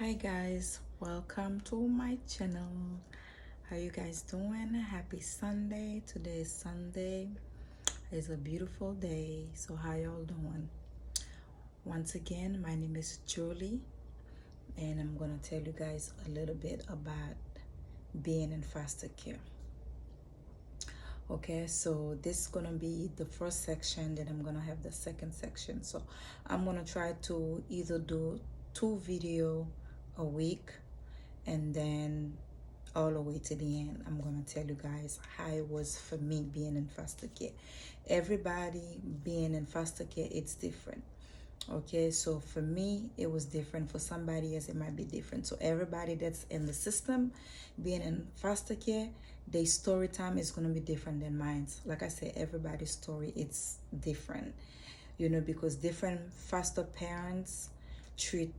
Hi guys, welcome to my channel. How you guys doing? Happy Sunday. Today is Sunday. It's a beautiful day. So how y'all doing? Once again, my name is Julie and I'm gonna tell you guys a little bit about being in foster care. Okay, so this is gonna be the first section, then I'm gonna have the second section. So I'm gonna try to either do 2 videos a week, and then all the way to the end I'm gonna tell you guys how it was for me being in foster care. Everybody being in foster care, it's different. Okay, so for me it was different, for somebody else it might be different. So everybody that's in the system being in foster care, their story time is going to be different than mine. Like I said, everybody's story, it's different, because different foster parents treat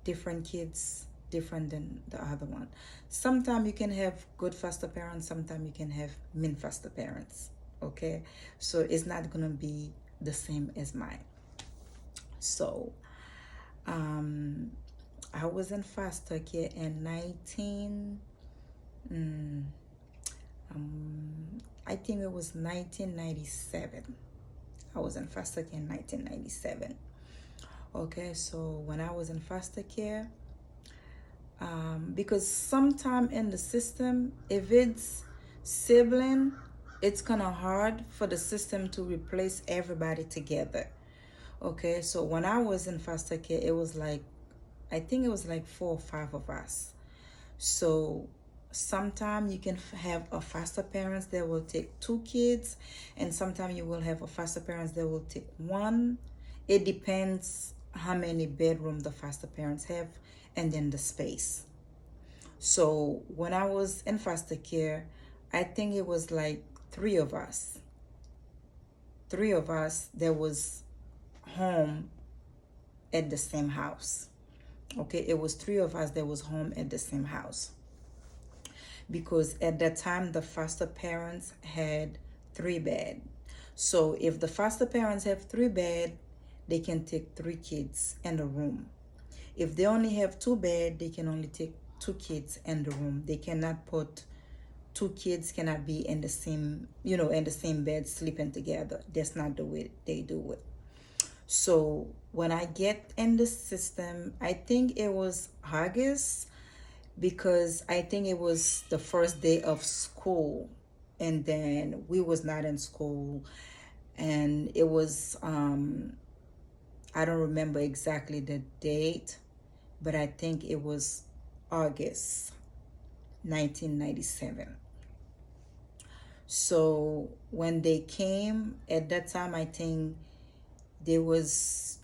different kids different than the other one. Sometimes you can have good foster parents, sometimes you can have mean foster parents. Okay, so it's not going to be the same as mine. So, I was in foster care in I think it was 1997. I was in foster care in 1997. Okay, so when I was in foster care, because sometime in the system, if it's sibling, it's kind of hard for the system to replace everybody together. Okay, so when I was in foster care, it was like, I think it was like 4 or 5 of us. So sometimes you can have a foster parents that will take 2 kids, and sometimes you will have a foster parents that will take one. It depends how many bedroom the foster parents have, and then the space. So when I was in foster care, I think it was like 3 of us. 3 of us that was home at the same house. Okay, it was 3 of us that was home at the same house, because at that time the foster parents had 3 bed. So if the foster parents have 3 bed, they can take 3 kids in the room. If they only have 2 bed, they can only take 2 kids in the room. They cannot put 2 kids cannot be in the same, in the same bed sleeping together. That's not the way they do it. So when I get in the system, I think it was August, because I think it was the first day of school, and then we was not in school, and it was I don't remember exactly the date, but I think it was August 1997. So when they came at that time, I think they was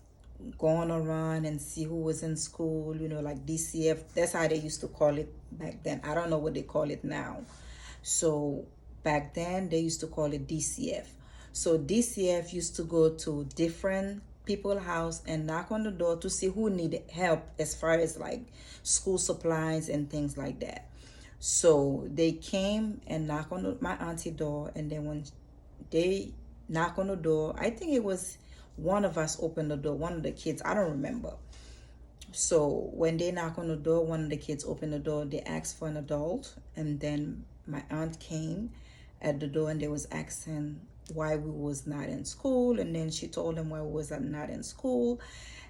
going around and see who was in school, like DCF. That's how they used to call it back then. I don't know what they call it now. So back then they used to call it DCF. So DCF used to go to different people's house and knock on the door to see who needed help as far as like school supplies and things like that. So they came and knocked on my auntie door, and then when they knock on the door, I think it was one of us opened the door, one of the kids, I don't remember. So when they knock on the door, one of the kids opened the door, they asked for an adult, and then my aunt came at the door and they was asking why we was not in school, and then she told them why we was not in school,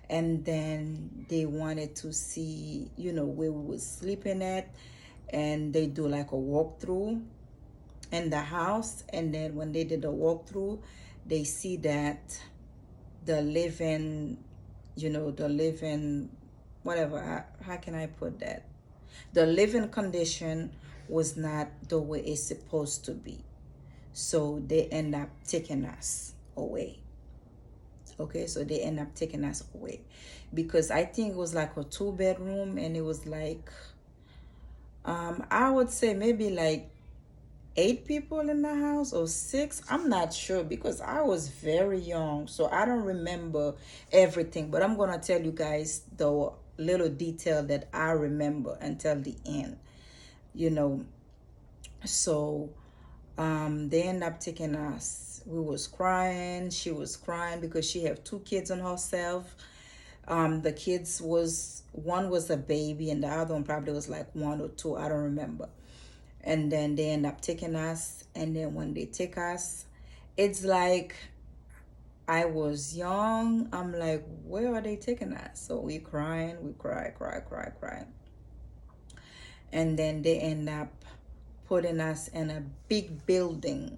and then they wanted to see, where we was sleeping at, and they do like a walkthrough in the house. And then when they did the walkthrough, they see that the living, the living, whatever, how can I put that? The living condition was not the way it's supposed to be. So they end up taking us away. Okay, so they end up taking us away, because I think it was like a 2 bedroom, and it was like, I would say maybe like 8 people in the house, or 6. I'm not sure, because I was very young, so I don't remember everything, but I'm gonna tell you guys the little detail that I remember until the end, you know. So they end up taking us. We was crying, she was crying, because she have 2 kids on herself. The kids was, one was a baby and the other one probably was like 1 or 2, I don't remember. And then they end up taking us, and then when they take us, it's like I was young. I'm like, where are they taking us? So we crying, we cry. And then they end up putting us in a big building.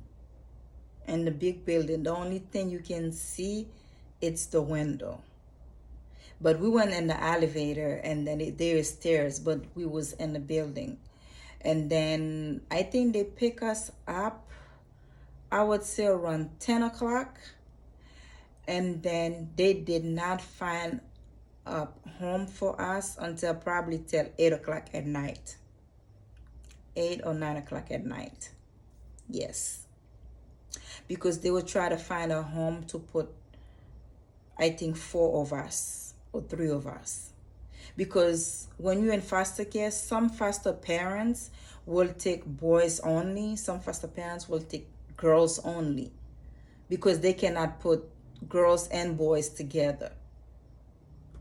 In the big building, the only thing you can see, it's the window. But we went in the elevator, and then there is stairs, but we was in the building. And then I think they pick us up, I would say around 10 o'clock. And then they did not find a home for us until probably till 8 o'clock at night. 8 or 9 o'clock at night. Yes. Because they would try to find a home to put, I think, 4 of us or 3 of us. Because when you're in foster care, some foster parents will take boys only, some foster parents will take girls only, because they cannot put girls and boys together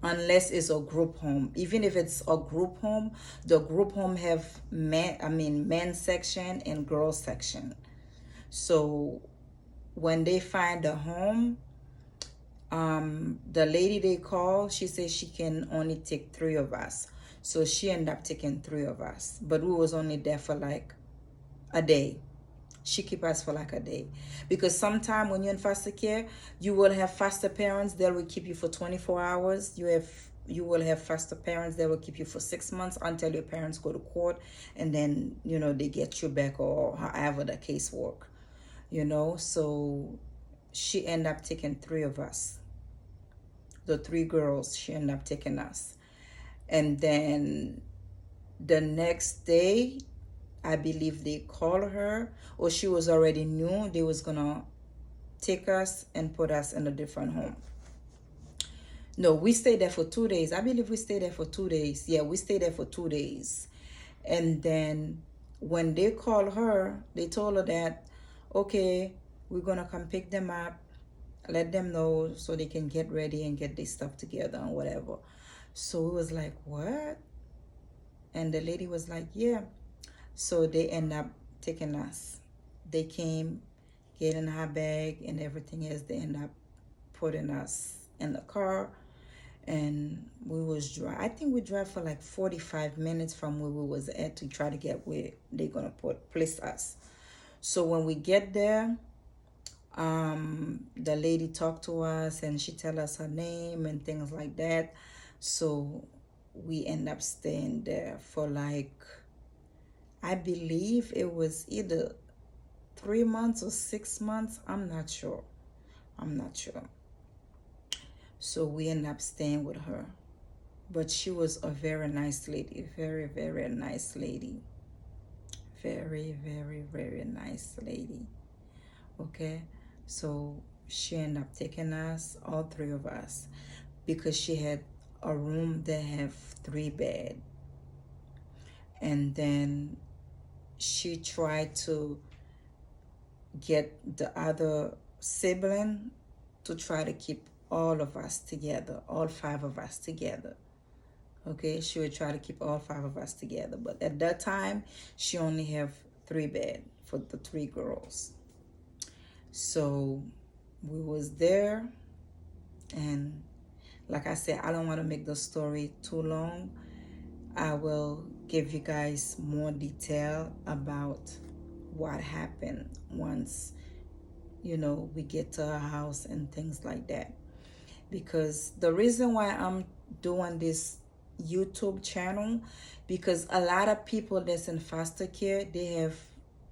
unless it's a group home. Even if it's a group home, the group home have men's section and girls section. So when they find a home, the lady they call, she says she can only take 3 of us. So she ended up taking 3 of us, but we was only there for like a day. She keep us for like a day, because sometime when you're in foster care, you will have foster parents that will keep you for 24 hours. You will have foster parents that will keep you for 6 months until your parents go to court, and then they get you back, or however the case work. So she ended up taking 3 of us. The 3 girls, she ended up taking us. And then the next day, I believe they called her, or she was already knew they was gonna take us and put us in a different home. No, we stayed there for 2 days. I believe we stayed there for 2 days. Yeah, we stayed there for 2 days. And then when they called her, they told her that, okay, we're gonna come pick them up, let them know so they can get ready and get their stuff together and whatever. So it was like, what? And the lady was like, yeah. So they end up taking us. They came, getting her bag and everything else. They end up putting us in the car, and we was drive. I think we drive for like 45 minutes from where we was at to try to get where they're gonna place us. So when we get there, the lady talked to us and she tell us her name and things like that. So we end up staying there for like, I believe it was either 3 months or 6 months. I'm not sure. So we end up staying with her. But she was a very nice lady. Very, very nice lady. Very, very, very nice lady. Okay. So she ended up taking us, all 3 of us, because she had a room that have 3 beds. And then she tried to get the other sibling to try to keep all of us together, all 5 of us together. Okay, she would try to keep all 5 of us together, but at that time she only have 3 beds for the 3 girls. So we was there, and like I said, I don't want to make the story too long. I will give you guys more detail about what happened once we get to our house and things like that. Because the reason why I'm doing this YouTube channel, because a lot of people that's in foster care, they have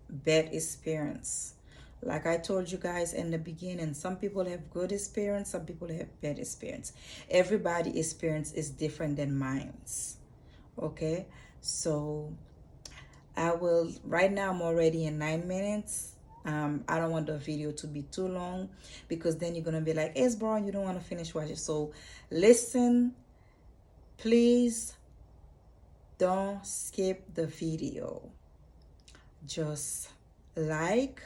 bad experience. Like I told you guys in the beginning, some people have good experience, some people have bad experience. Everybody's experience is different than mine's. Okay, so I will, right now I'm already in 9 minutes. I don't want the video to be too long, because then you're gonna be like, hey, Brown, you don't want to finish watching. So listen, please don't skip the video. Just like,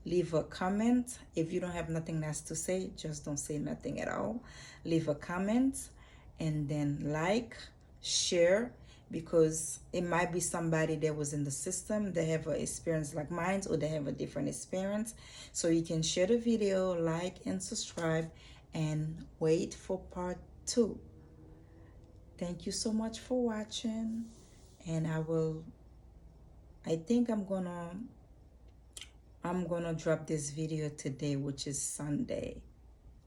leave a comment. If you don't have nothing else to say, just don't say nothing at all. Leave a comment, and then like, share, because it might be somebody that was in the system, they have an experience like mine, or they have a different experience. So you can share the video, like and subscribe, and wait for part 2. Thank you so much for watching, and I think I'm gonna drop this video today, which is Sunday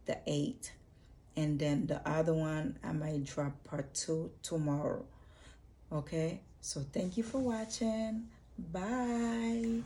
the 8th, and then the other one I might drop part 2 tomorrow. Okay, so thank you for watching. Bye.